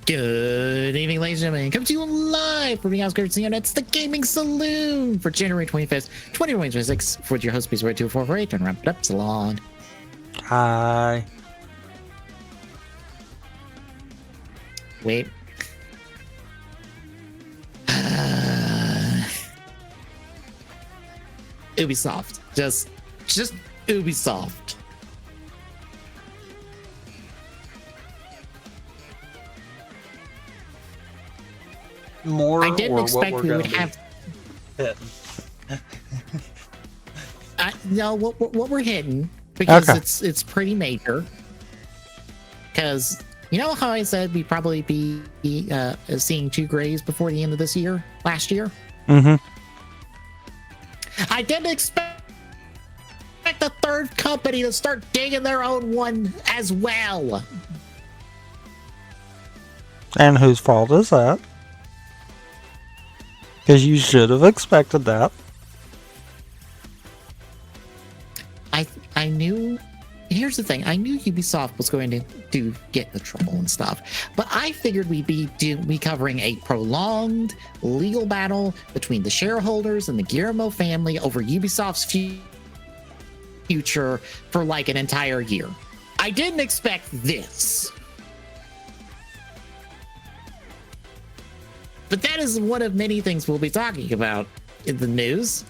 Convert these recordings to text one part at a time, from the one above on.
Good evening, ladies and gentlemen. Come to you live from the outskirts of the internet. It's the Gaming Saloon for January 25th, 2026. For your host, please, 2448. Turn around, up, Salon. Hi. Wait. Ubisoft. Just Ubisoft. More. I didn't or expect what we we're would gonna have. be No, what we're hitting, because Okay. it's pretty major. Because you know how I said we'd probably be seeing 2 grays before the end of this year, last year. Mm-hmm. I didn't expect the third company to start digging their own one as well. And whose fault is that? Because you should have expected that. I knew. Here's the thing. I knew Ubisoft was going to get into trouble and stuff, but I figured we'd be covering a prolonged legal battle between the shareholders and the Guillermo family over Ubisoft's future for like an entire year. I didn't expect this. But that is one of many things we'll be talking about in the news.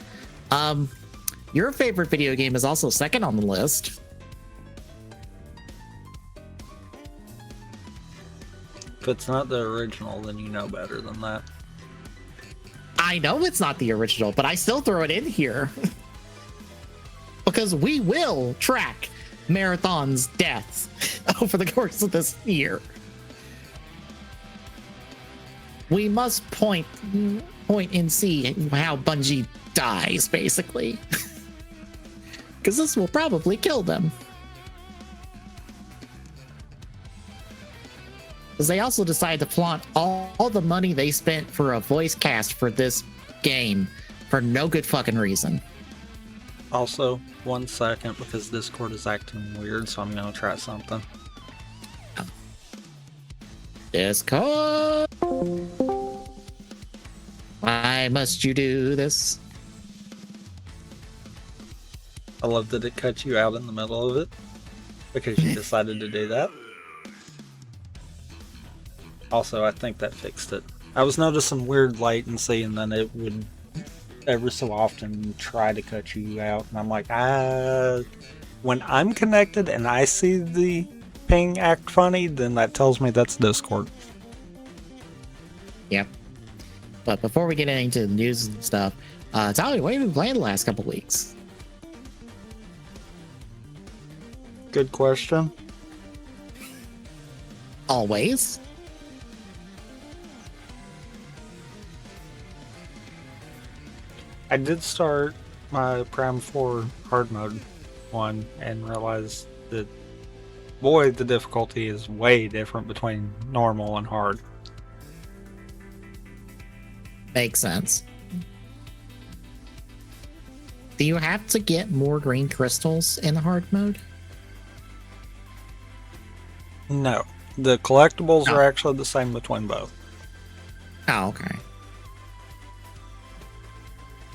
Your favorite video game is also second on the list. If it's not the original, then you know better than that. I know it's not the original, but I still throw it in here. Because we will track Marathon's deaths over the course of this year. We must point and see how Bungie dies, basically. Because this will probably kill them. Because they also decided to flaunt all the money they spent for a voice cast for this game for no good fucking reason. Also, 1 second, because Discord is acting weird, so I'm going to try something. Discord. Why must you do this? I love that it cut you out in the middle of it, because you decided to do that. Also, I think that fixed it. I was noticing weird latency, and then it would ever so often try to cut you out, and I'm like, when I'm connected and I see the ping act funny, then that tells me that's Discord. Yep. But before we get into the news and stuff, Tyler, what have you been playing the last couple weeks? Good question. Always. I did start my Prime 4 hard mode one and realized that, boy, the difficulty is way different between normal and hard. Makes sense. Do you have to get more green crystals in the hard mode? No. The collectibles Oh. are actually the same between both. Oh, okay.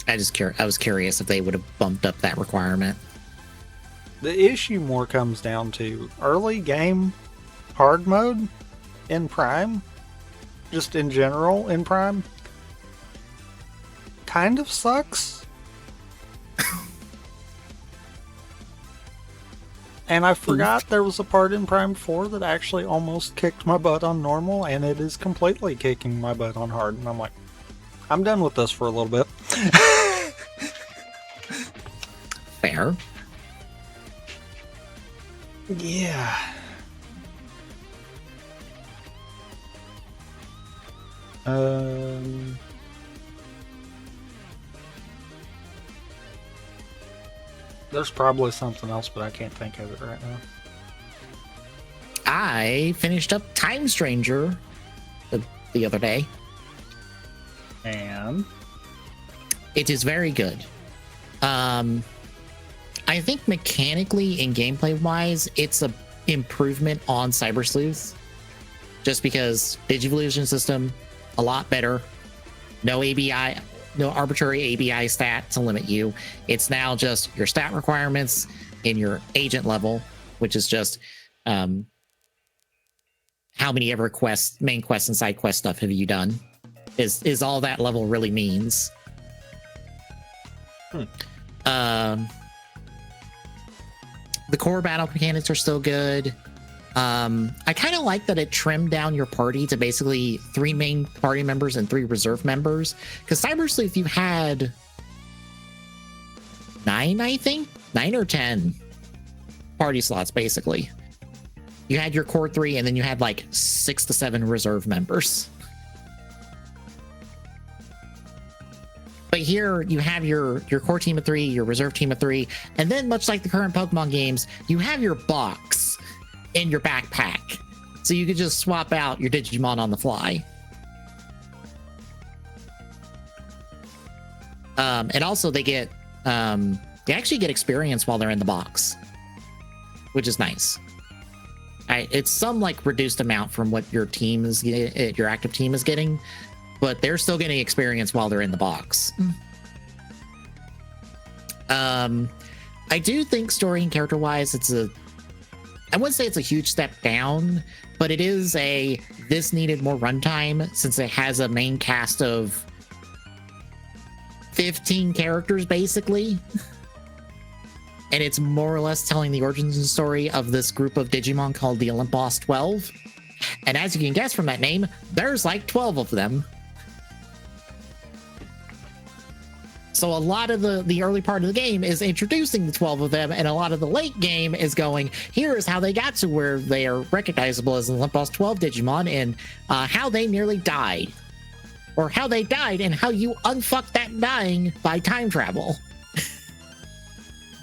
I was curious if they would have bumped up that requirement. The issue more comes down to early game hard mode in Prime, just in general in Prime, kind of sucks. And I forgot there was a part in Prime 4 that actually almost kicked my butt on normal, and it is completely kicking my butt on hard. And I'm like, I'm done with this for a little bit. Fair. Yeah. There's probably something else, but I can't think of it right now. I finished up Time Stranger the other day. And It is very good. I think mechanically and gameplay wise, it's a improvement on Cyber Sleuth. just because Digivolution system a lot better. No ABI, no arbitrary ABI stat to limit you. It's now just your stat requirements in your agent level, which is just how many ever quests, main quests and side quest stuff have you done? Is all that level really means. The core battle mechanics are still good. I kind of like that it trimmed down your party to basically 3 main party members and 3 reserve members. Because Cyber Sleuth, you had 9, I think? 9 or 10 party slots, basically. You had your core 3, and then you had like 6 to 7 reserve members. But here you have your core team of 3, your reserve team of 3, and then much like the current Pokemon games, you have your box in your backpack. So you could just swap out your Digimon on the fly. And also they actually get experience while they're in the box, which is nice. It's some like reduced amount from what your team is, your active team is getting, but they're still getting experience while they're in the box. I do think story and character wise, I wouldn't say it's a huge step down, but it is this needed more runtime since it has a main cast of 15 characters basically. And it's more or less telling the origins story of this group of Digimon called the Olympos 12. And as you can guess from that name, there's like 12 of them. So a lot of the early part of the game is introducing the 12 of them, and a lot of the late game is going, here is how they got to where they are recognizable as Olympos 12 Digimon, and how they nearly died. Or how they died, and how you unfuck that dying by time travel.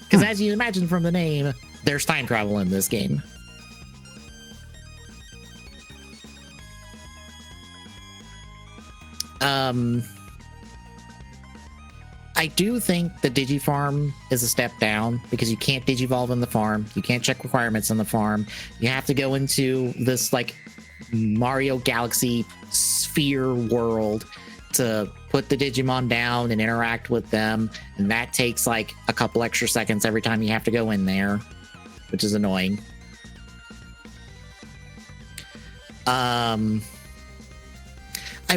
Because as you imagine from the name, there's time travel in this game. I do think the Digifarm is a step down because you can't Digivolve in the farm. You can't check requirements in the farm. You have to go into this like Mario Galaxy sphere world to put the Digimon down and interact with them. And that takes like a couple extra seconds every time you have to go in there, which is annoying. I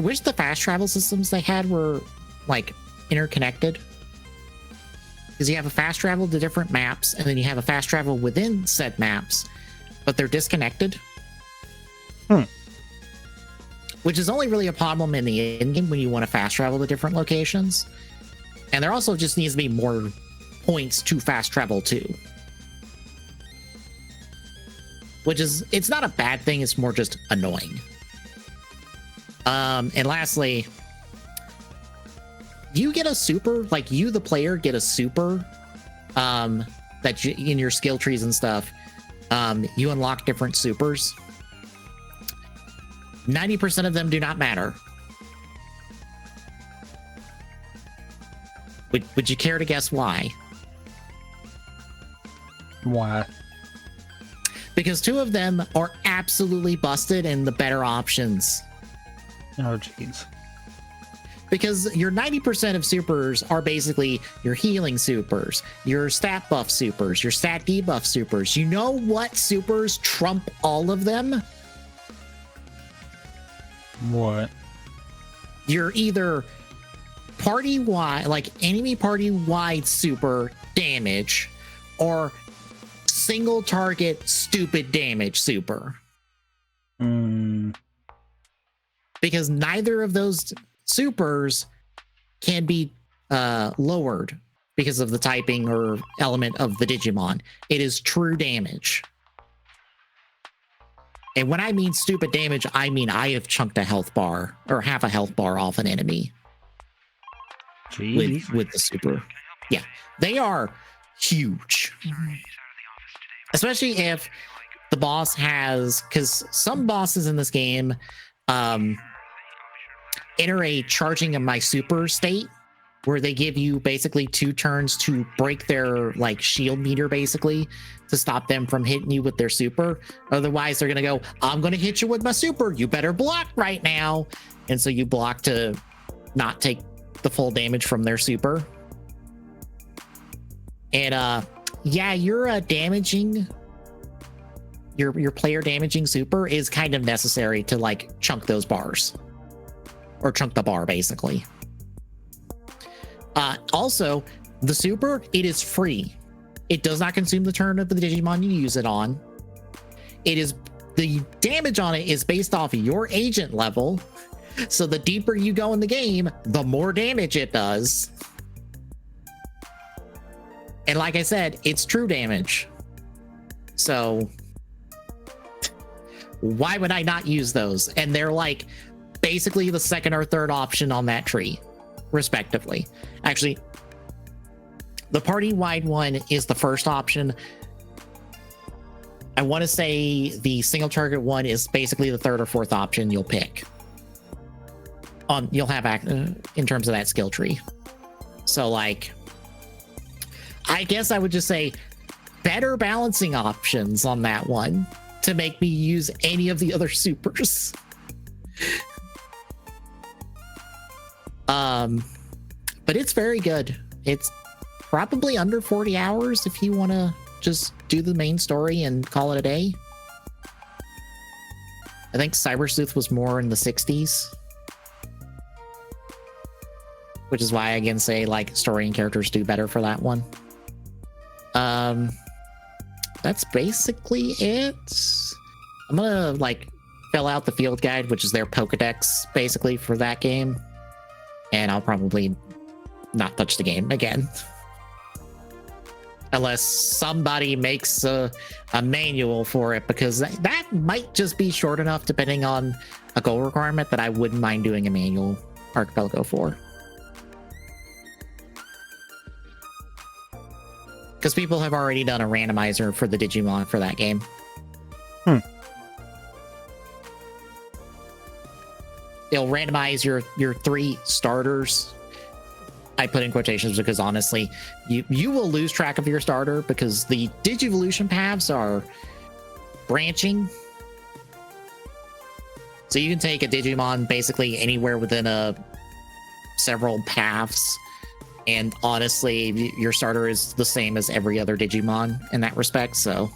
wish the fast travel systems they had were like interconnected, because you have a fast travel to different maps and then you have a fast travel within said maps, but they're disconnected. Which is only really a problem in the end game when you want to fast travel to different locations. And there also just needs to be more points to fast travel to, which is, it's not a bad thing, it's more just annoying. And lastly, you get a super, like you, the player, get a super that you, in your skill trees and stuff, you unlock different supers. 90% of them do not matter. Would you care to guess why? Why? Because 2 of them are absolutely busted and the better options. Oh, jeez. Because your 90% of supers are basically your healing supers, your stat buff supers, your stat debuff supers. You know what supers trump all of them? What? You're either party-wide, like enemy party-wide super damage, or single target stupid damage super. Because neither of those supers can be lowered because of the typing or element of the Digimon. It is true damage. And when I mean stupid damage, I mean I have chunked a health bar or half a health bar off an enemy with the super. Yeah, they are huge. Especially if the boss has, because some bosses in this game enter a charging of my super state, where they give you basically 2 turns to break their like shield meter, basically to stop them from hitting you with their super. Otherwise, they're gonna go, I'm gonna hit you with my super. You better block right now. And so you block to not take the full damage from their super. And yeah, you're damaging your player damaging super is kind of necessary to like chunk those bars, or chunk the bar basically. Also, the super, it is free. It does not consume the turn of the Digimon you use it on. It is, the damage on it is based off of your agent level. So the deeper you go in the game, the more damage it does. And like I said, it's true damage. So why would I not use those? And they're like basically the second or third option on that tree, respectively. Actually, the party-wide one is the first option. I want to say the single target one is basically the third or fourth option you'll pick. You'll have in terms of that skill tree. So like, I guess I would just say better balancing options on that one to make me use any of the other supers. But it's very good. It's probably under 40 hours if you want to just do the main story and call it a day. I think Cyber Sleuth was more in the 60s. Which is why I again say like story and characters do better for that one. That's basically it. I'm gonna like fill out the field guide, which is their Pokedex basically for that game. And I'll probably not touch the game again. Unless somebody makes a manual for it, because that might just be short enough depending on a goal requirement that I wouldn't mind doing a manual archipelago for. Because people have already done a randomizer for the Digimon for that game. It'll randomize your 3 starters. I put in quotations because honestly, you will lose track of your starter because the Digivolution paths are branching. So you can take a Digimon basically anywhere within several paths. And honestly, your starter is the same as every other Digimon in that respect. So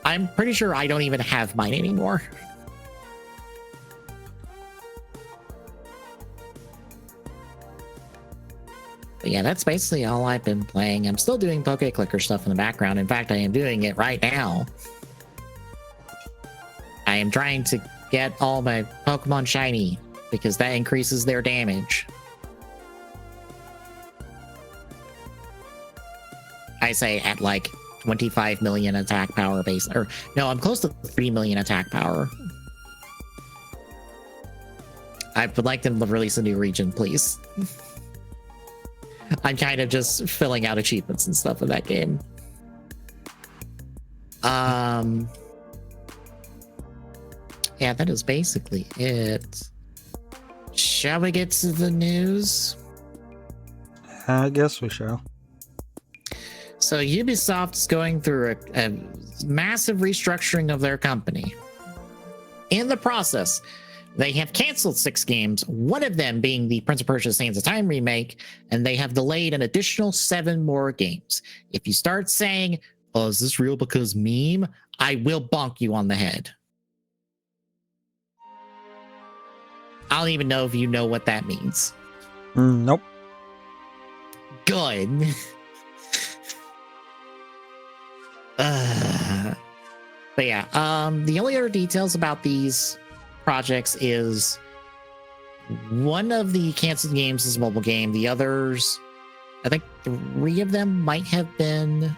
I'm pretty sure I don't even have mine anymore. But yeah, that's basically all I've been playing. I'm still doing Poke Clicker stuff in the background. In fact, I am doing it right now. I am trying to get all my Pokemon shiny because that increases their damage. I say at like 25 million attack power base, or no, I'm close to 3 million attack power. I would like them to release a new region, please. I'm kind of just filling out achievements and stuff in that game. Yeah, that is basically it. Shall we get to the news? I guess we shall. So Ubisoft is going through a massive restructuring of their company. In the process, they have canceled 6 games, one of them being the Prince of Persia: Sands of Time remake, and they have delayed an additional 7 more games. If you start saying, oh, is this real because meme? I will bonk you on the head. I don't even know if you know what that means. Nope. Good. But yeah, the only other details about these projects is one of the canceled games is a mobile game. The others, I think 3 of them might have been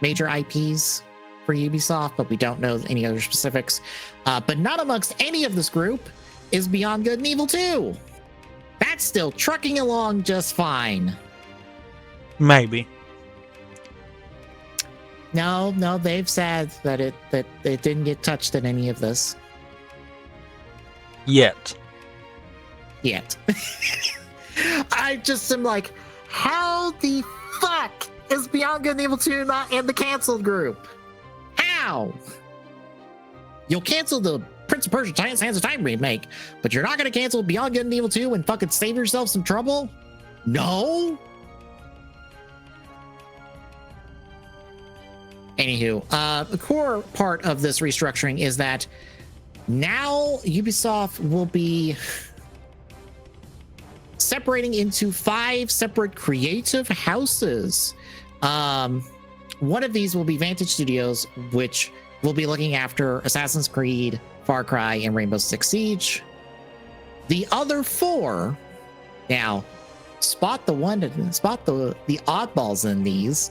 major IPs for Ubisoft, but we don't know any other specifics. But not amongst any of this group is Beyond Good and Evil 2. That's still trucking along just fine. Maybe. No, they've said that it didn't get touched in any of this. Yet. I just am like, how the fuck is Beyond Good and Evil 2 not in the canceled group? How? You'll cancel the Prince of Persia Sands of Time remake, but you're not going to cancel Beyond Good and Evil 2 and fucking save yourself some trouble? No? Anywho, the core part of this restructuring is that now Ubisoft will be separating into 5 separate creative houses. One of these will be Vantage Studios, which will be looking after Assassin's Creed, Far Cry, and Rainbow Six Siege. The other 4, now spot the oddballs in these,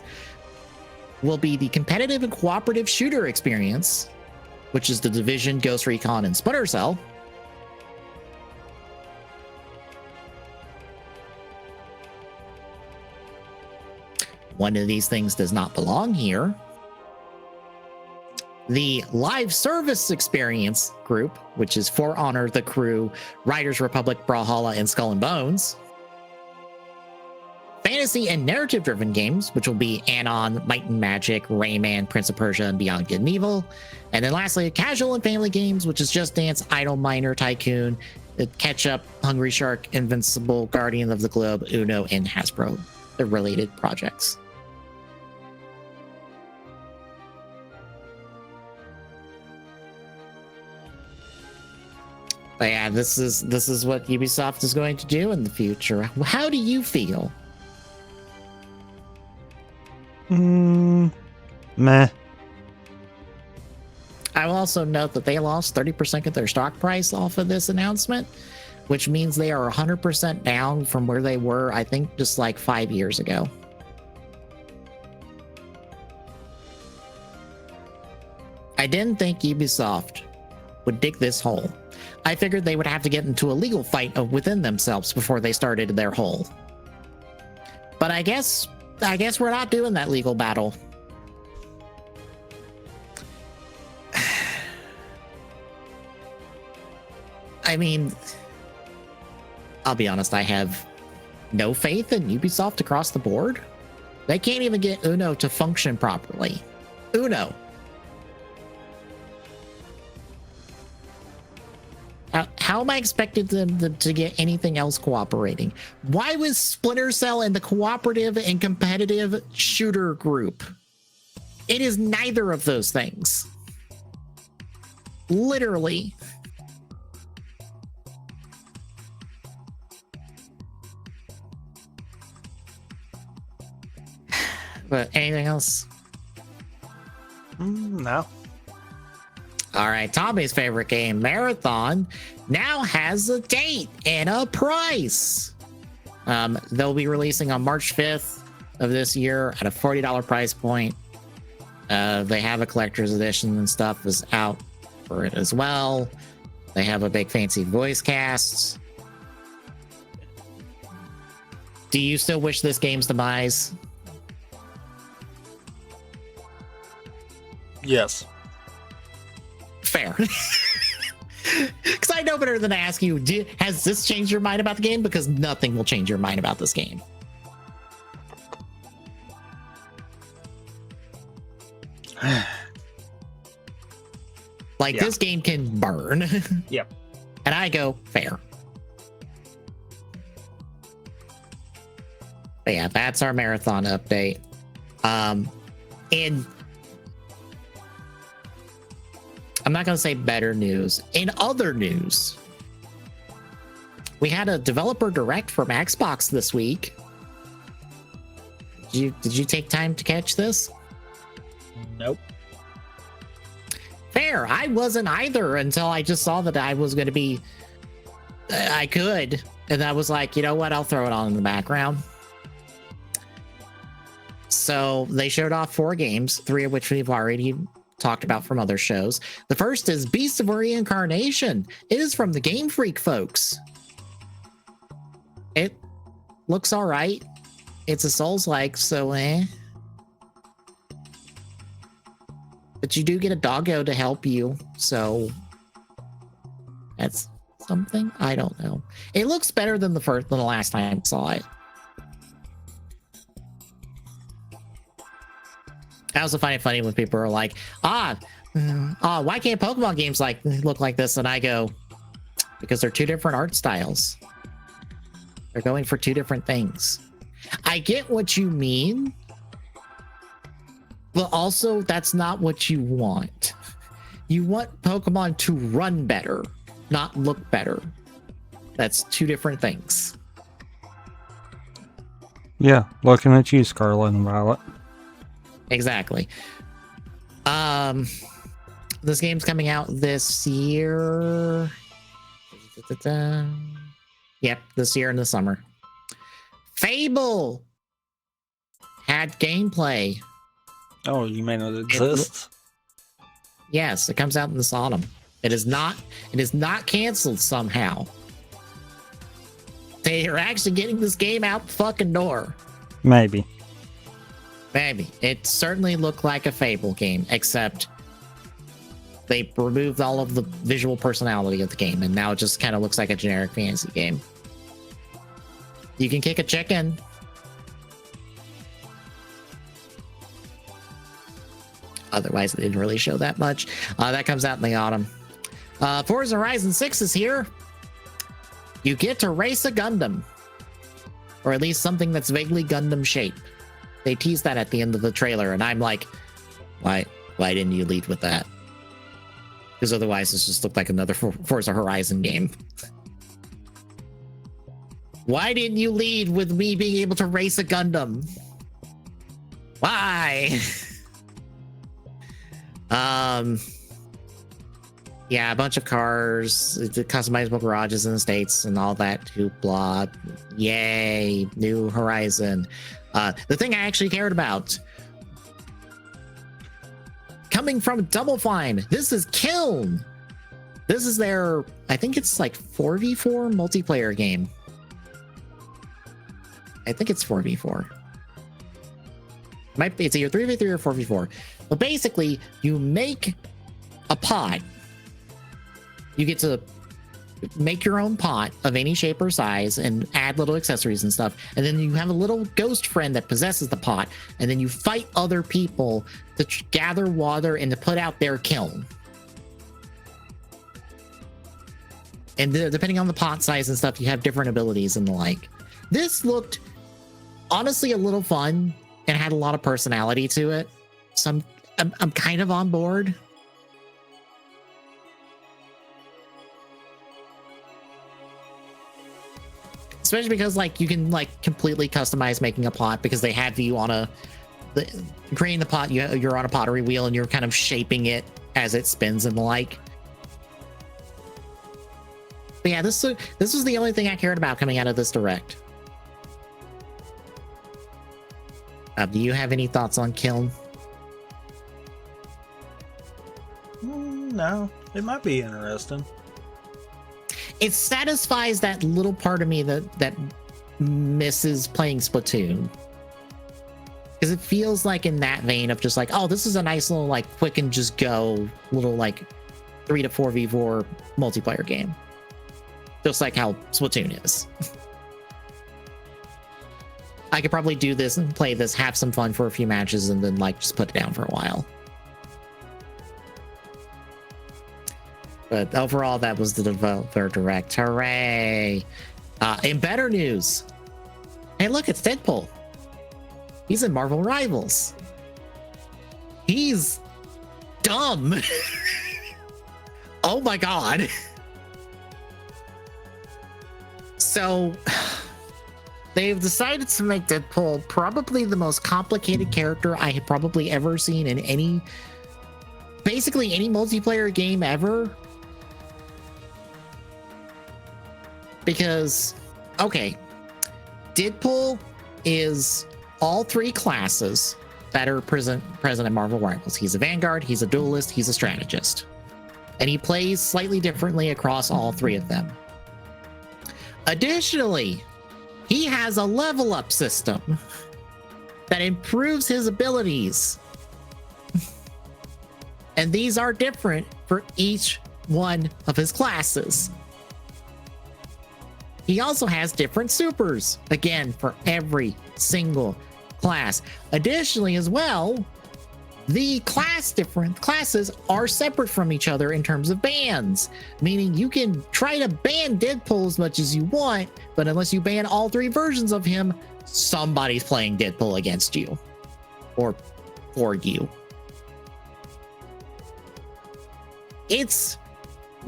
will be the competitive and cooperative shooter experience, which is The Division, Ghost Recon, and Splinter Cell. One of these things does not belong here. The live service experience group, which is For Honor, The Crew, Riders Republic, Brawlhalla, and Skull and Bones. Fantasy and narrative-driven games, which will be Anon, Might and Magic, Rayman, Prince of Persia, and Beyond Good and Evil. And then lastly, casual and family games, which is Just Dance, Idle Miner, Tycoon, Ketchup, Hungry Shark, Invincible, Guardian of the Globe, Uno, and Hasbro. The related projects. But yeah, this is what Ubisoft is going to do in the future. How do you feel? Meh. I will also note that they lost 30% of their stock price off of this announcement, which means they are 100% down from where they were, I think, just like 5 years ago. I didn't think Ubisoft would dig this hole. I figured they would have to get into a legal fight within themselves before they started their hole. But I guess we're not doing that legal battle. I mean, I'll be honest, I have no faith in Ubisoft across the board. They can't even get Uno to function properly. Uno. How am I expected them to get anything else cooperating? Why was Splinter Cell in the cooperative and competitive shooter group? It is neither of those things. Literally. But anything else? No. All right, Tommy's favorite game, Marathon, now has a date and a price. They'll be releasing on March 5th of this year at a $40 price point. They have a collector's edition and stuff is out for it as well. They have a big fancy voice cast. Do you still wish this game's demise? Yes. Fair. Because I know better than to ask you, has this changed your mind about the game? Because nothing will change your mind about this game. Like, this game can burn. Yep. And I go, fair. But yeah, that's our Marathon update. And I'm not going to say better news. In other news, we had a developer direct from Xbox this week. Did you take time to catch this? Nope. Fair. I wasn't either until I just saw that I was going to be... I could. And I was like, you know what? I'll throw it on in the background. So they showed off 4 games, 3 of which we've already talked about from other shows. The first is Beast of Reincarnation. It is from the Game Freak folks. It looks all right. It's a Souls-like, so But you do get a doggo to help you, so that's something. I don't know. It looks better than the last time I saw it. I also find it funny when people are like, why can't Pokemon games look like this? And I go, because they're two different art styles. They're going for two different things. I get what you mean, but also that's not what you want. You want Pokemon to run better, not look better. That's two different things. Yeah, looking at you, Scarlet and Violet. Exactly. This game's coming out this year. Yep, this year in the summer. Fable had gameplay. Oh, you mean it exists? Yes, it comes out in this autumn. It is not canceled somehow. They are actually getting this game out the fucking door. Maybe. It certainly looked like a Fable game, except they removed all of the visual personality of the game, and now it just kind of looks like a generic fantasy game. You can kick a chicken. Otherwise, it didn't really show that much. That comes out in the autumn. Forza Horizon 6 is here. You get to race a Gundam. Or at least something that's vaguely Gundam shaped. They teased that at the end of the trailer, and I'm like, why didn't you lead with that? Because otherwise, this just looked like another Forza Horizon game. Why didn't you lead with me being able to race a Gundam? Why? Yeah, a bunch of cars, customizable garages in the States and all that hoopla. Yay, New Horizon. The thing I actually cared about. Coming from Double Fine, this is Kiln. This is their, I think it's like 4v4 multiplayer game. I think it's 4v4. Might be, it's either 3v3 or 4v4. But basically, you make a pot. You get to make your own pot of any shape or size and add little accessories and stuff. And then you have a little ghost friend that possesses the pot. And then you fight other people to gather water and to put out their kiln. And depending on the pot size and stuff, you have different abilities and the like. This looked honestly a little fun and had a lot of personality to it. So I'm kind of on board. Especially because like you can like completely customize making a pot, because they have you on creating the pot. You're on a pottery wheel and you're kind of shaping it as it spins and the like. But yeah, this was the only thing I cared about coming out of this direct. Do you have any thoughts on Kiln? No, it might be interesting. It satisfies that little part of me that misses playing Splatoon, because it feels like in that vein of just like, oh, this is a nice little like quick and just go little like 3 to 4v4 multiplayer game, just like how Splatoon is. I could probably do this and play this, have some fun for a few matches, and then like just put it down for a while. But overall, that was the developer direct. Hooray! In better news, hey, look, it's Deadpool. He's in Marvel Rivals. He's dumb. Oh my god. So they've decided to make Deadpool probably the most complicated character I have probably ever seen in basically any multiplayer game ever. Because, okay, Deadpool is all 3 classes that are present in Marvel Rivals. He's a Vanguard, he's a Duelist, he's a Strategist. And he plays slightly differently across all 3 of them. Additionally, he has a level up system that improves his abilities. And these are different for each one of his classes. he also has different supers, again, for every single class. Additionally, as well, the different classes are separate from each other in terms of bans, meaning you can try to ban Deadpool as much as you want, but unless you ban all 3 versions of him, somebody's playing Deadpool against you or for you. It's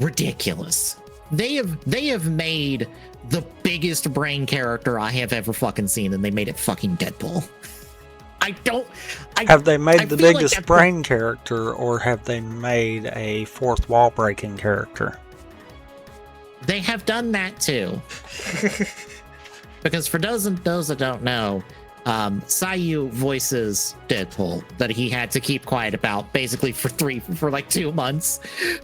ridiculous. They have made the biggest brain character I have ever fucking seen, and they made it fucking Deadpool. Have they made the biggest brain character, or have they made a fourth wall breaking character? They have done that too. Because for those that don't know, Sayu voices Deadpool that he had to keep quiet about basically for like 2 months,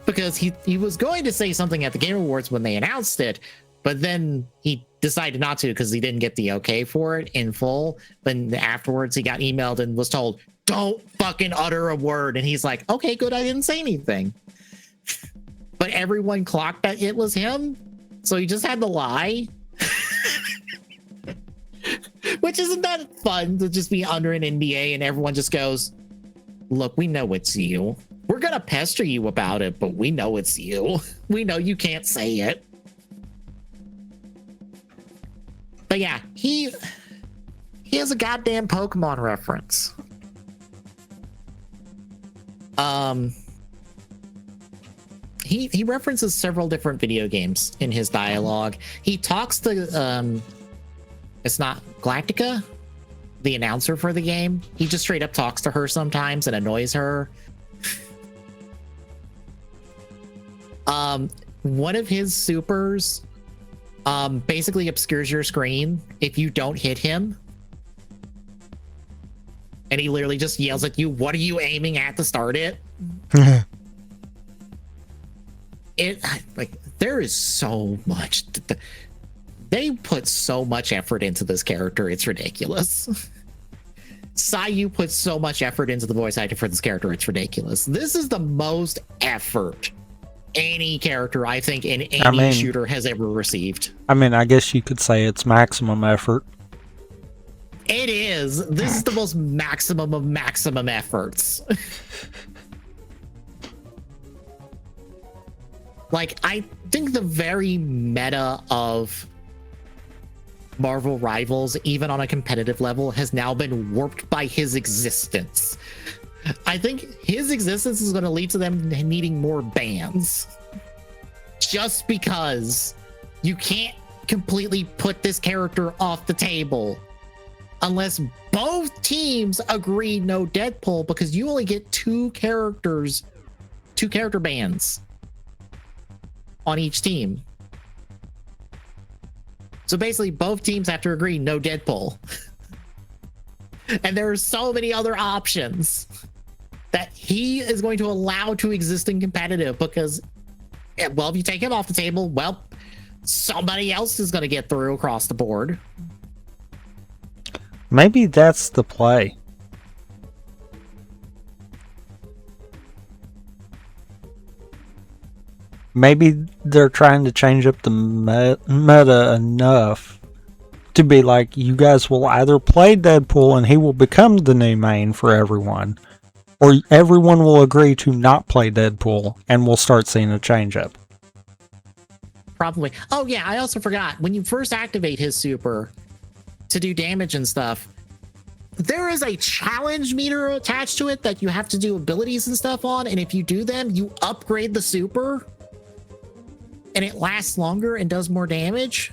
because he was going to say something at the Game Awards when they announced it, but then he decided not to because he didn't get the okay for it in full. But afterwards he got emailed and was told, don't fucking utter a word. And he's like, okay, good, I didn't say anything. But everyone clocked that it was him, so he just had to lie. Which isn't that fun to just be under an NDA and everyone just goes, look, we know it's you. We're going to pester you about it, but we know it's you. We know you can't say it. But yeah, he has a goddamn Pokemon reference. He references several different video games in his dialogue. He talks to it's not Galactica, the announcer for the game. He just straight up talks to her sometimes and annoys her. One of his supers basically obscures your screen if you don't hit him. And he literally just yells at you, what are you aiming at to start it? There is so much. They put so much effort into this character, it's ridiculous. Sayu puts so much effort into the voice acting for this character, it's ridiculous. This is the most effort any character I think in any shooter has ever received. I mean, I guess you could say it's maximum effort. It is. This is the most maximum of maximum efforts. Like, I think the very meta of Marvel Rivals, even on a competitive level, has now been warped by his existence. I think his existence is going to lead to them needing more bans. Just because you can't completely put this character off the table unless both teams agree no Deadpool, because you only get 2 character bans on each team. So basically both teams have to agree no Deadpool. And there are so many other options that he is going to allow to exist in competitive, because, well, if you take him off the table, well, somebody else is going to get through across the board. Maybe that's the play. Maybe they're trying to change up the meta enough to be like, you guys will either play Deadpool and he will become the new main for everyone, or everyone will agree to not play Deadpool and we'll start seeing a change up. Probably. Oh yeah, I also forgot, when you first activate his super to do damage and stuff, there is a challenge meter attached to it that you have to do abilities and stuff on, and if you do them, you upgrade the super and it lasts longer and does more damage.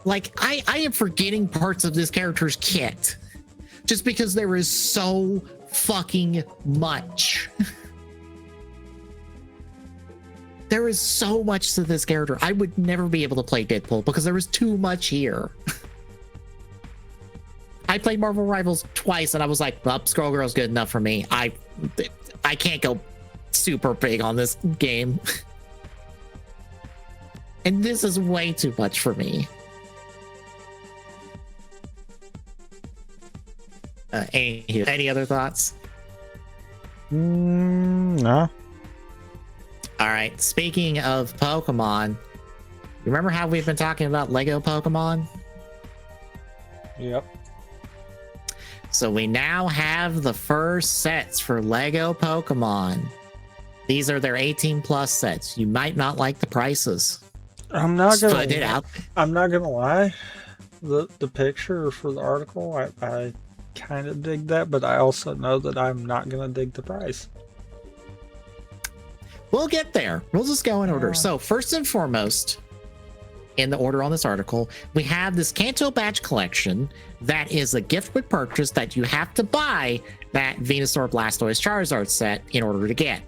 Like, I am forgetting parts of this character's kit just because there is so fucking much. There is so much to this character. I would never be able to play Deadpool because there was too much here. I played Marvel Rivals twice and I was like, well, Scroll Girl's good enough for me. I can't go super big on this game. And this is way too much for me. Any other thoughts? No. All right. Speaking of Pokemon, Remember how we've been talking about Lego Pokemon? Yep. So we now have the first sets for Lego Pokemon. These are their 18 plus sets. You might not like the prices. I'm not Just put it out. I'm not gonna lie. The picture for the article, I kind of dig that, but I also know that I'm not gonna dig the price. We'll get there. We'll just go in order. So first and foremost, in the order on this article, we have this Kanto Badge Collection that is a gift with purchase that you have to buy that Venusaur, Blastoise, Charizard set in order to get.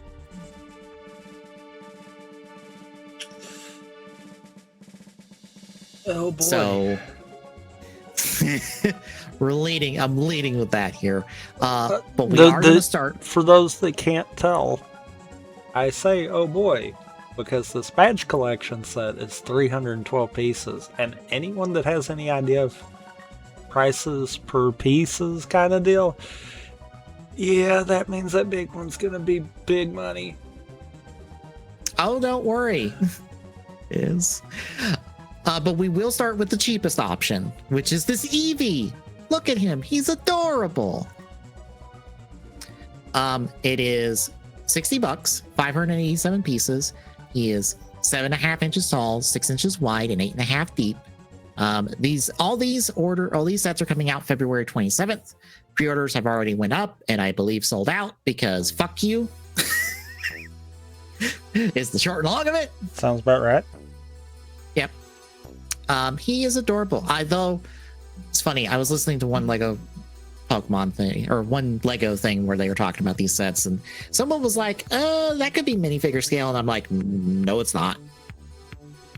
Oh boy. So I'm leading with that here. But we are going to start. For those that can't tell, I say, oh boy, because this badge collection set is 312 pieces, and anyone that has any idea of prices per pieces kind of deal, yeah, that means that big one's gonna be big money. Oh, don't worry. But we will start with the cheapest option, which is this Eevee. Look at him. He's adorable. It is $60, 587 pieces. He is 7.5 inches tall, 6 inches wide, and 8.5 deep. All these sets are coming out February 27th. Pre-orders have already went up and I believe sold out because fuck you. Is the short and long of it. Sounds about right. Yep. He is adorable. Though it's funny, I was listening to one Lego Pokemon thing or one Lego thing where they were talking about these sets, and someone was like, that could be minifigure scale, and I'm like, no, it's not.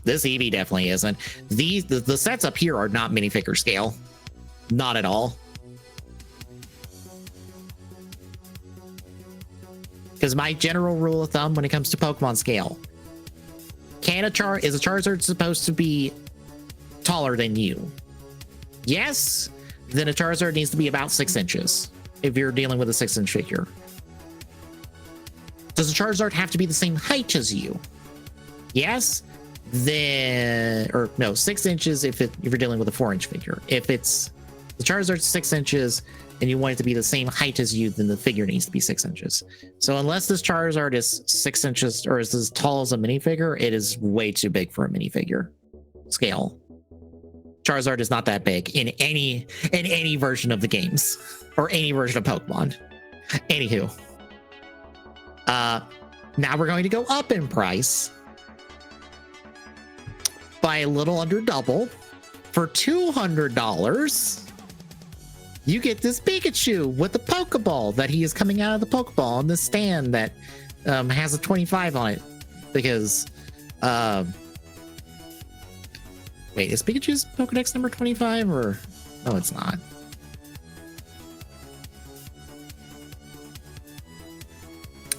This Eevee definitely isn't. The sets up here are not minifigure scale. Not at all. Because my general rule of thumb when it comes to Pokemon scale, is a Charizard supposed to be taller than you? Yes, then a Charizard needs to be about 6 inches if you're dealing with a 6-inch figure. Does a Charizard have to be the same height as you? Yes, then, or no, 6 inches if you're dealing with a 4-inch figure. If it's the Charizard's 6 inches and you want it to be the same height as you, then the figure needs to be 6 inches. So unless this Charizard is 6 inches or is as tall as a minifigure, it is way too big for a minifigure scale. Charizard is not that big in any version of the games or any version of Pokemon. Anywho, now we're going to go up in price by a little under double. For $200, you get this Pikachu with the Pokeball that he is coming out of the Pokeball on the stand that has a 25 on it because wait, is Pikachu's Pokedex number 25 or no, it's not.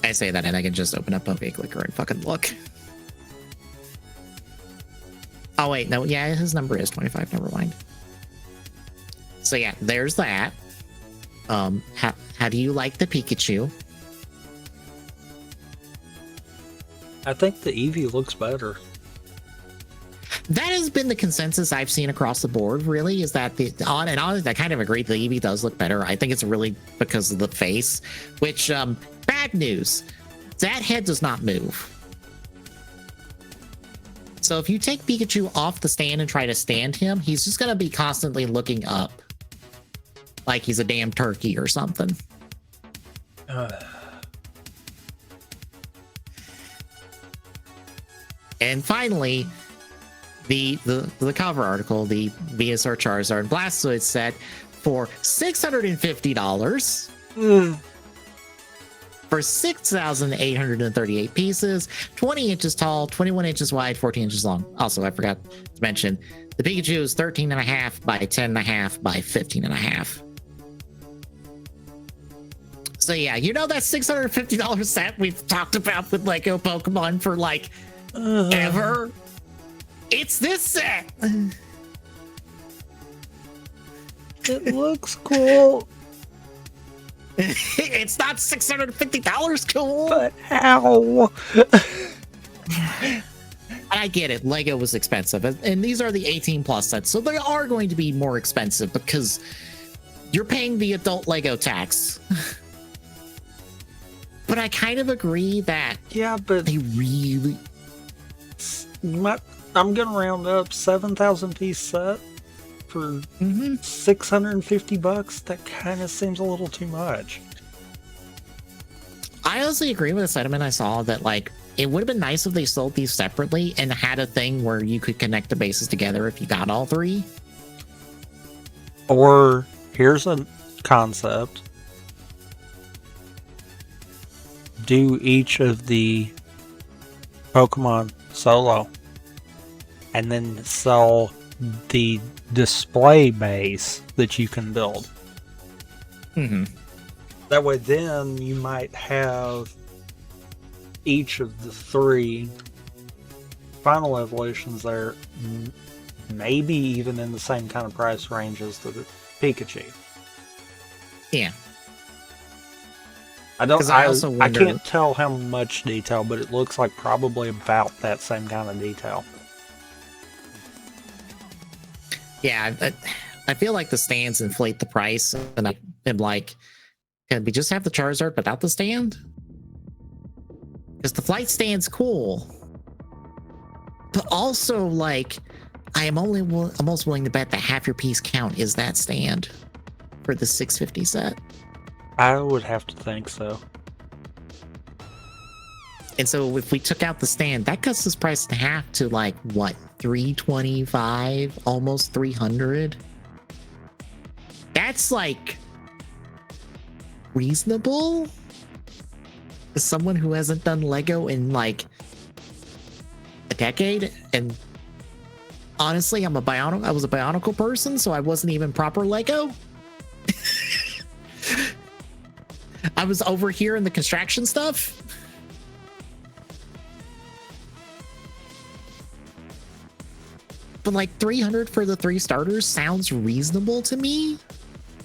I say that and I can just open up Eggtacular and fucking look. Oh wait, no, yeah, his number is 25, never mind. So yeah, there's that. How do you like the Pikachu? I think the Eevee looks better. That has been the consensus I've seen across the board, really, is that I kind of agree the Eevee does look better. I think it's really because of the face, which, bad news, that head does not move. So if you take Pikachu off the stand and try to stand him, he's just going to be constantly looking up. Like he's a damn turkey or something. And finally, the cover article, the Venusaur, Charizard, and Blastoise set for $650 for 6,838 pieces, 20 inches tall, 21 inches wide, 14 inches long. Also, I forgot to mention, the Pikachu is 13.5 by 10.5 by 15.5. So yeah, you know that $650 set we've talked about with Lego Pokemon for like ever? It's this set. It looks cool. It's not $650 cool. But how? And I get it. Lego was expensive, and these are the 18 plus sets, so they are going to be more expensive because you're paying the adult Lego tax. But I kind of agree that but they really. I'm gonna round up 7,000 piece set for $650. That kind of seems a little too much. I honestly agree with the sentiment I saw that like it would have been nice if they sold these separately and had a thing where you could connect the bases together if you got all three. Or here's a concept. Do each of the Pokemon solo and then sell the display base that you can build. That way then you might have each of the 3 final evolutions there, maybe even in the same kind of price range as the Pikachu. Yeah. I can't tell how much detail, but it looks like probably about that same kind of detail. Yeah, I feel like the stands inflate the price, and I'm like, can we just have the Charizard without the stand? Because the flight stand's cool, but also like, I am almost willing to bet that half your piece count is that stand for the 650 set. I would have to think so. And so if we took out the stand, that cuts this price in half to like what, 325, almost 300. That's like reasonable as someone who hasn't done Lego in like a decade. And honestly, I was a Bionicle person, so I wasn't even proper Lego. I was over here in the construction stuff. But like 300 for the 3 starters sounds reasonable to me,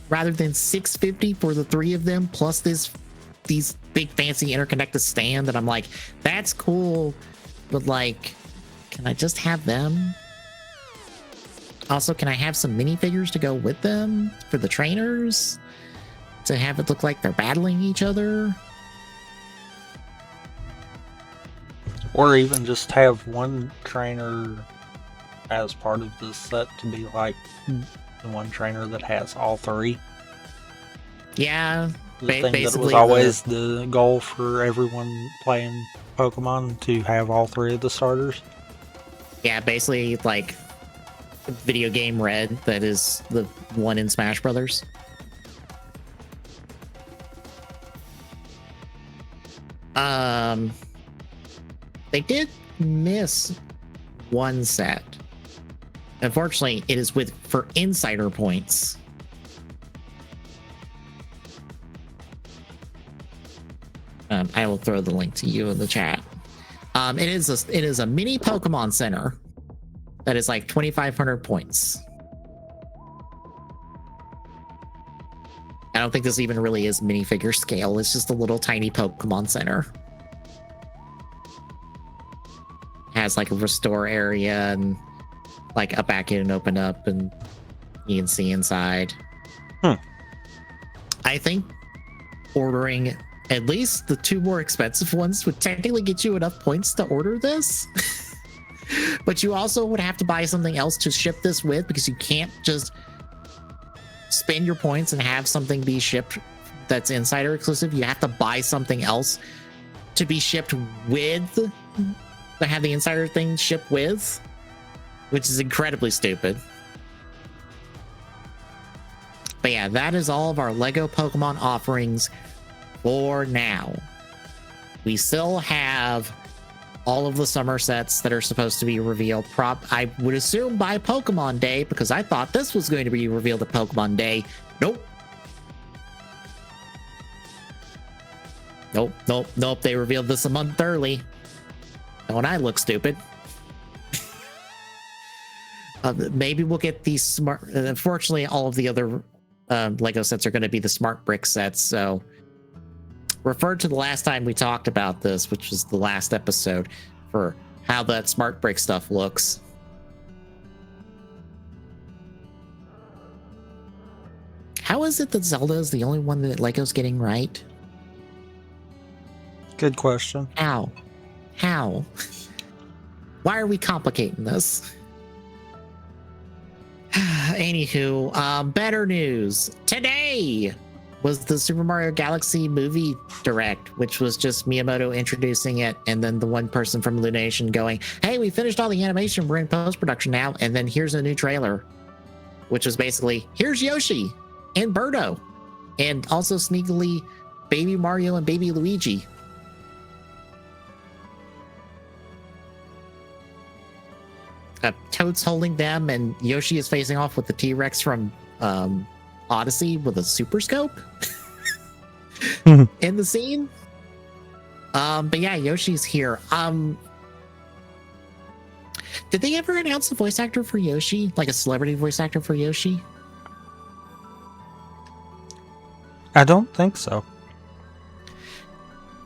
rather than 650 for the 3 of them plus these big fancy interconnected stand that I'm like, that's cool, but like, can I just have them? Also, can I have some minifigures to go with them for the trainers to have it look like they're battling each other? Or even just have one trainer as part of the set to be like the one trainer that has all 3. Yeah. The thing that was always the goal for everyone playing Pokemon, to have all 3 of the starters. Yeah, basically like video game Red, that is the one in Smash Brothers. They did miss one set. Unfortunately, it is for insider points. I will throw the link to you in the chat. It is a mini Pokemon Center that is like 2,500 points. I don't think this even really is minifigure scale. It's just a little tiny Pokemon Center. It has like a restore area and like a back in and open up, and you can see inside. I think ordering at least the 2 more expensive ones would technically get you enough points to order this. But you also would have to buy something else to ship this with, because you can't just spend your points and have something be shipped that's insider exclusive. You have to buy something else to be shipped with, to have the insider thing shipped with, which is incredibly stupid. But yeah, that is all of our Lego Pokemon offerings for now. We still have all of the summer sets that are supposed to be revealed. I would assume by Pokemon Day, because I thought this was going to be revealed at Pokemon Day. Nope. Nope. They revealed this a month early. Don't I look stupid? Maybe we'll get these smart. Unfortunately, all of the other Lego sets are going to be the smart brick sets. So refer to the last time we talked about this, which was the last episode, for how that smart brick stuff looks. How is it that Zelda is the only one that Lego's getting right? Good question. How? Why are we complicating this? Anywho, better news. Today was the Super Mario Galaxy movie direct, which was just Miyamoto introducing it, and then the one person from Illumination going, hey, we finished all the animation, we're in post-production now, and then here's a new trailer, which was basically, here's Yoshi and Birdo, and also sneakily Baby Mario and Baby Luigi. Toad's holding them, and Yoshi is facing off with the T-Rex from Odyssey with a super scope in the scene. But yeah, Yoshi's here. Did they ever announce a voice actor for Yoshi, like a celebrity voice actor for Yoshi? I don't think so.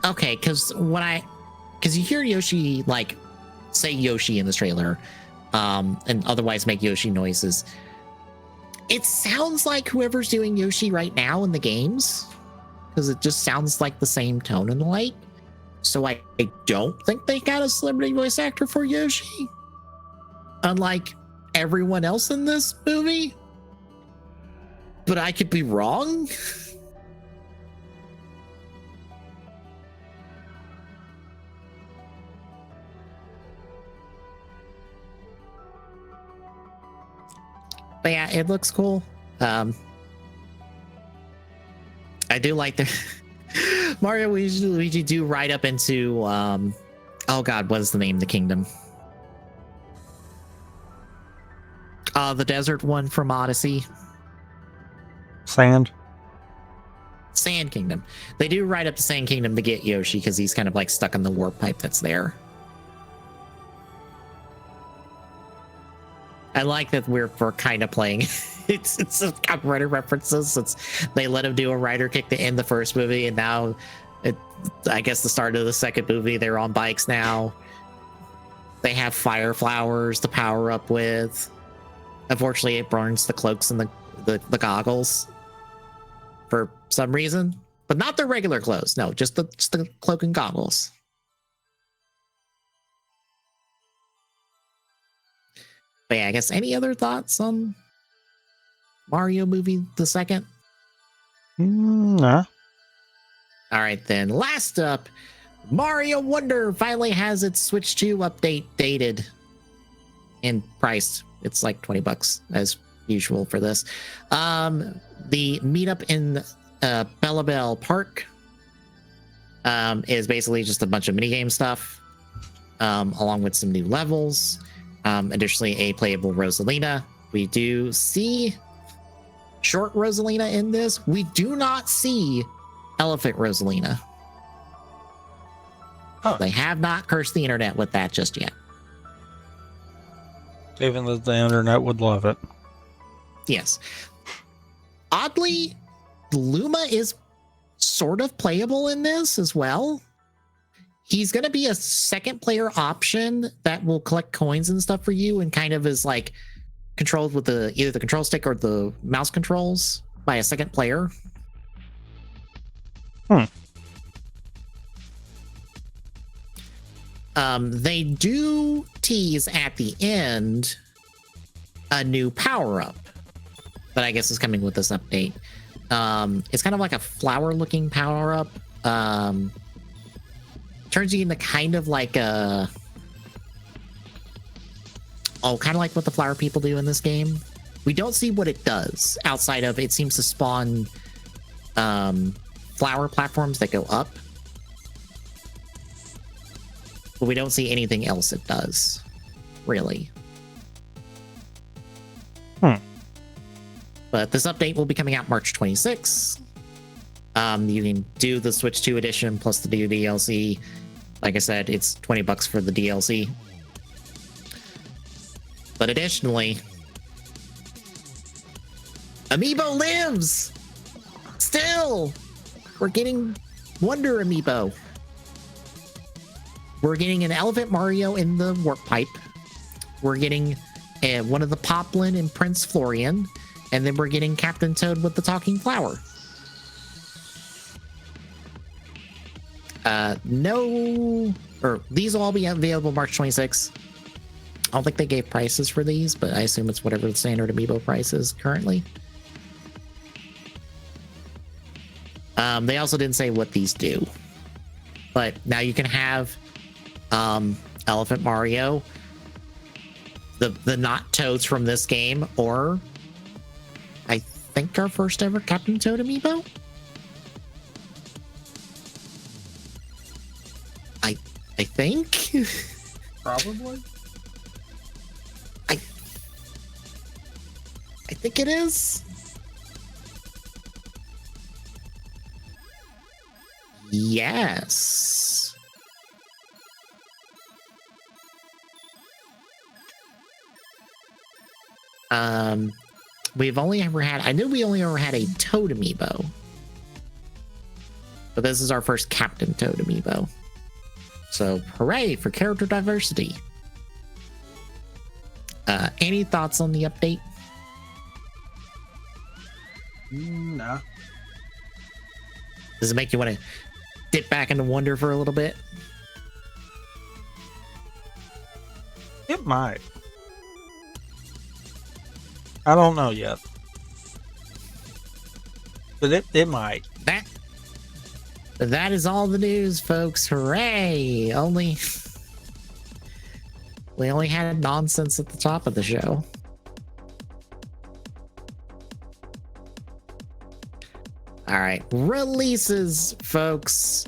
Okay, because you hear Yoshi like say Yoshi in this trailer, and otherwise make Yoshi noises. It sounds like whoever's doing Yoshi right now in the games, because it just sounds like the same tone and light. So I don't think they got a celebrity voice actor for Yoshi, unlike everyone else in this movie. But I could be wrong. But yeah, it looks cool. I do like the Mario Luigi do ride up into oh god, what is the name of the kingdom? The desert one from Odyssey. Sand Kingdom. They do ride up to Sand Kingdom to get Yoshi because he's kind of like stuck in the warp pipe that's there. I like that we're kind of playing. it's a copyrighted references. They let him do a rider kick to end the first movie, and now I guess the start of the second movie, they're on bikes now. They have fire flowers to power up with. Unfortunately, it burns the cloaks and the goggles for some reason, but not the regular clothes. No, just the cloak and goggles. But yeah, I guess any other thoughts on Mario movie the second? Nah. All right, then. Last up, Mario Wonder finally has its Switch 2 update dated and priced. It's like $20 as usual for this. The meetup in Bellabelle Park is basically just a bunch of minigame stuff, along with some new levels. Additionally, a playable Rosalina. We do see short Rosalina in this. We do not see Elephant Rosalina. Huh. They have not cursed the internet with that just yet. Even though the internet would love it. Yes. Oddly, Luma is sort of playable in this as well. He's going to be a second player option that will collect coins and stuff for you, and kind of is like controlled with either the control stick or the mouse controls by a second player. They do tease at the end a new power-up that I guess is coming with this update. It's kind of like a flower-looking power-up. Turns you into kind of like kind of like what the flower people do in this game. We don't see what it does outside of it seems to spawn flower platforms that go up. But we don't see anything else it does, really. But this update will be coming out March 26th. You can do the Switch 2 edition plus the new DLC. Like I said, it's $20 for the DLC. But additionally, Amiibo lives! Still! We're getting Wonder Amiibo. We're getting an Elephant Mario in the Warp Pipe. We're getting one of the Poplin and Prince Florian. And then we're getting Captain Toad with the Talking Flower. These will all be available March 26th. I don't think they gave prices for these, but I assume it's whatever the standard Amiibo price is currently. They also didn't say what these do. But now you can have Elephant Mario, the not Toads from this game, or I think our first ever Captain Toad Amiibo? I think? Probably. I think it is. Yes. We've only ever had, I knew we only ever had a Toad Amiibo. But this is our first Captain Toad Amiibo. So, hooray for character diversity. Any thoughts on the update? No. Does it make you want to dip back into wonder for a little bit? It might. I don't know yet. But it might. That is all the news, folks. Hooray! We only had nonsense at the top of the show. All right, releases, folks.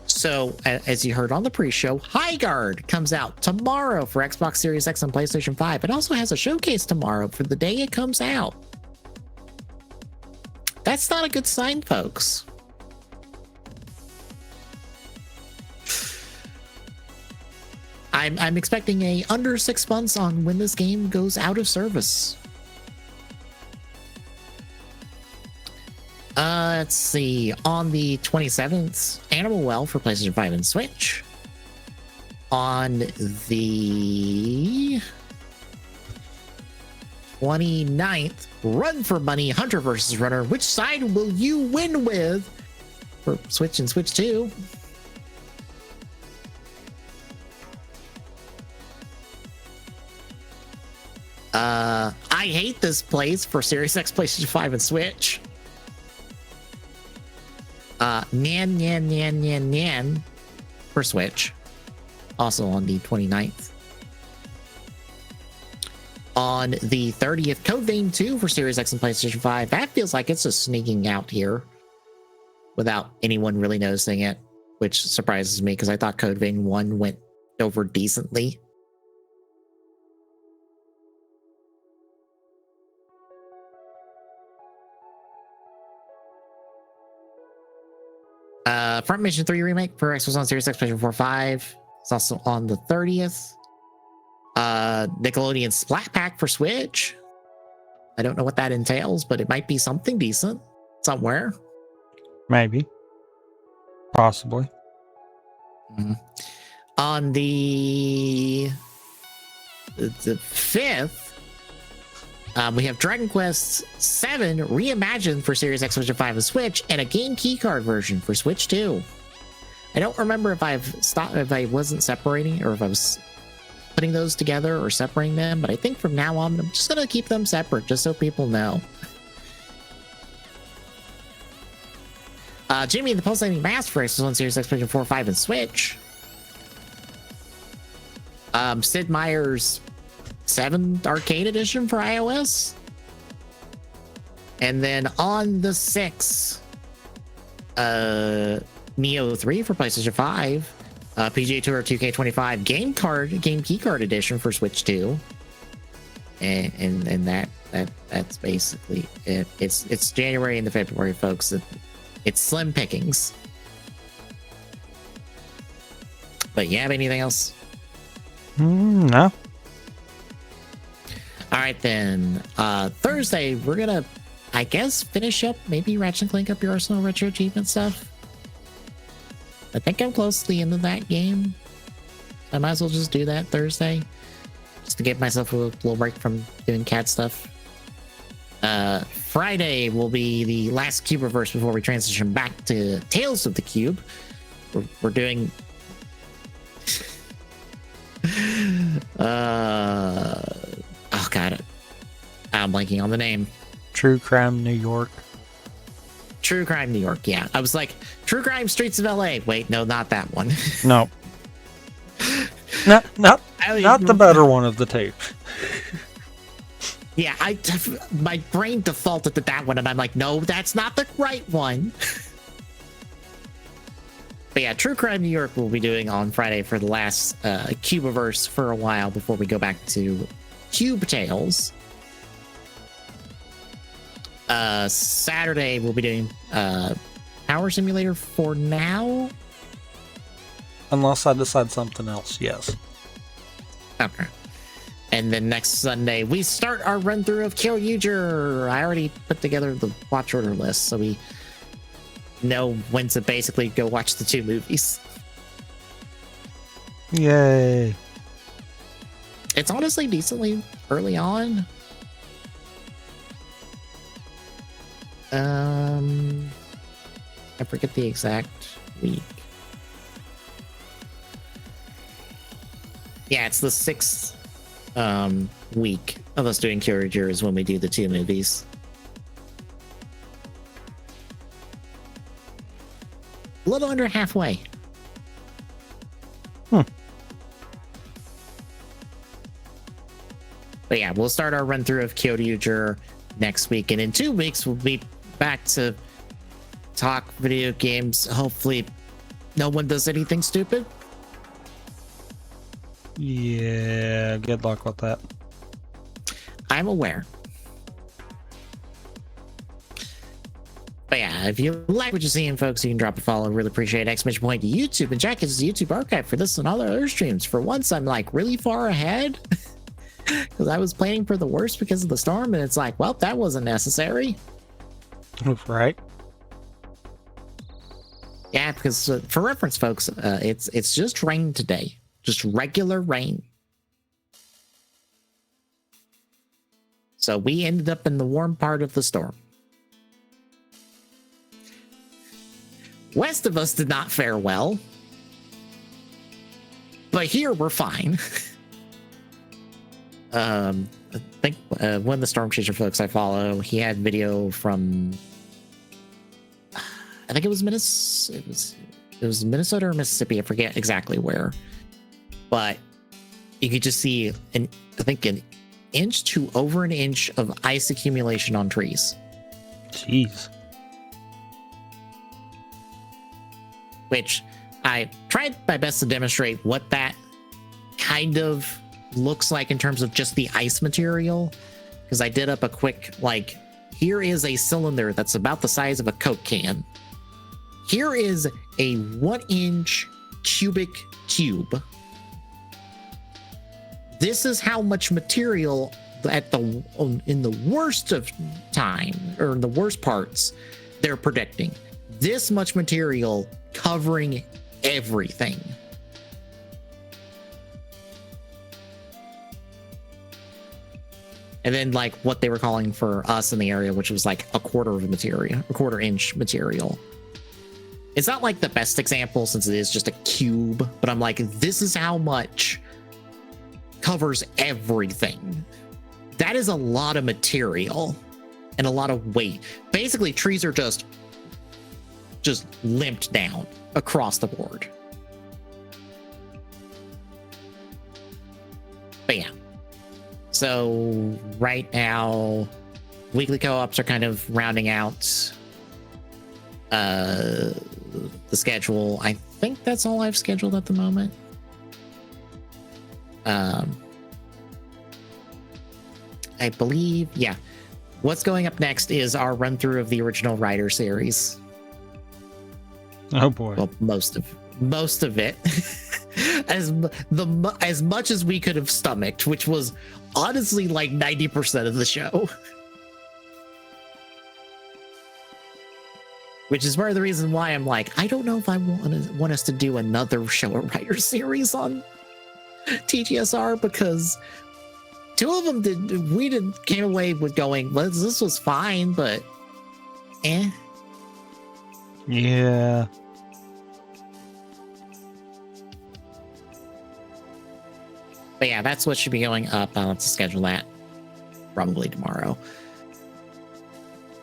So, as you heard on the pre-show, Highguard comes out tomorrow for Xbox Series X and PlayStation 5. It also has a showcase tomorrow for the day it comes out. That's not a good sign, folks. I'm expecting a under 6 months on when this game goes out of service. Let's see. On the 27th, Animal Well for PlayStation 5 and Switch. On the 29th, Run for Money, Hunter vs. Runner. Which side will you win with for Switch and Switch 2? I Hate This Place for Series X, PlayStation 5, and Switch. Nyan Nyan Nyan Nyan Nyan for Switch. Also on the 29th. On the 30th, Code Vein 2 for Series X and PlayStation 5. That feels like it's just sneaking out here without anyone really noticing it, which surprises me because I thought Code Vein 1 went over decently. Front Mission 3 Remake for Xbox One, Series X, PlayStation 4, 5. It's also on the 30th. Nickelodeon Splat Pack for Switch. I don't know what that entails, but it might be something decent somewhere. Maybe. Possibly. Mm-hmm. On the 5th, we have Dragon Quest VII Reimagined for Series X, PlayStation 5, and Switch, and a game keycard version for Switch 2. I don't remember if if I wasn't separating or if I was putting those together or separating them, but I think from now on, I'm just going to keep them separate just so people know. Jimmy and the Pulsating Mask for Xbox One, Series X, PlayStation 4, 5, and Switch. Sid Meier's 7 Arcade Edition for iOS. And then on the 6th, Neo 3 for PlayStation 5. PGA Tour 2K25 game keycard edition for Switch 2. And that's basically it. It's January into February, folks. It's slim pickings. But you have anything else? No. All right, then. Thursday, we're going to, I guess, finish up maybe Ratchet & Clank Up Your Arsenal Retro Achievement stuff. I think I'm close to the end of that game. I might as well just do that Thursday, just to give myself a little break from doing cat stuff. Friday will be the last Cubeverse before we transition back to Tales of the Cube. We're doing oh god, I'm blanking on the name. True Crime New York. True Crime New York. Yeah, I was like True Crime Streets of LA. Wait, no, not that one. No. not the better one of the two. Yeah, my brain defaulted to that one, and I'm like, no, that's not the right one. But yeah, True Crime New York we'll be doing on Friday for the last Cubeverse for a while before we go back to Cube Tales. Saturday we'll be doing Power Simulator for now. Unless I decide something else, yes. Okay. And then next Sunday, we start our run through of Kyoryuger. I already put together the watch order list, so we know when to basically go watch the 2 movies. Yay. It's honestly decently early on. I forget the exact week. Yeah, it's the 6th week of us doing Kyoryuger is when we do the 2 movies. A little under halfway. But yeah, we'll start our run through of Kyoryuger next week, and in 2 weeks we'll be back to talk video games. Hopefully no one does anything stupid. Yeah, good luck with that. I'm aware. But yeah, if you like what you're seeing, folks, you can drop a follow. Really appreciate it. ! Point to YouTube and check his YouTube archive for this and all the other streams. For once, I'm like really far ahead because I was planning for the worst because of the storm, and it's like, well, that wasn't necessary. Right. Yeah, because for reference, folks, it's just rain today, just regular rain. So we ended up in the warm part of the storm. West of us did not fare well, but here we're fine. I think one of the Storm Chaser folks I follow, he had video from, I think it was Minnesota. It was Minnesota or Mississippi. I forget exactly where, but you could just see I think an inch to over an inch of ice accumulation on trees. Jeez. Which I tried my best to demonstrate what that kind of looks like in terms of just the ice material, because I did up a quick, like, here is a cylinder that's about the size of a Coke can. Here is a 1-inch cubic cube. This is how much material in the worst of time, or in the worst parts, they're predicting. This much material covering everything. And then like what they were calling for us in the area, which was like a quarter inch material. It's not like the best example since it is just a cube, but I'm like, this is how much covers everything. That is a lot of material and a lot of weight. Basically, trees are just limped down across the board. But yeah. So right now, weekly co-ops are kind of rounding out the schedule. I think that's all I've scheduled at the moment. I believe, yeah. What's going up next is our run through of the original Rider series. Oh boy. Well, most of it. as much as we could have stomached, which was honestly like 90% of the show. which is part of the reason why I'm like, I don't know if I want us to do another show a writer series on TGSR, because two of them came away with going, well, this was fine, but Yeah. But yeah, that's what should be going up. I'll have to schedule that probably tomorrow.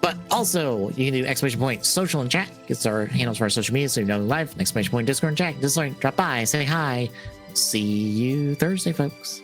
But also, you can do exclamation point social and chat. It's our handles for our social media, so you know live. Exclamation point Discord and chat. Just like drop by, say hi. See you Thursday, folks.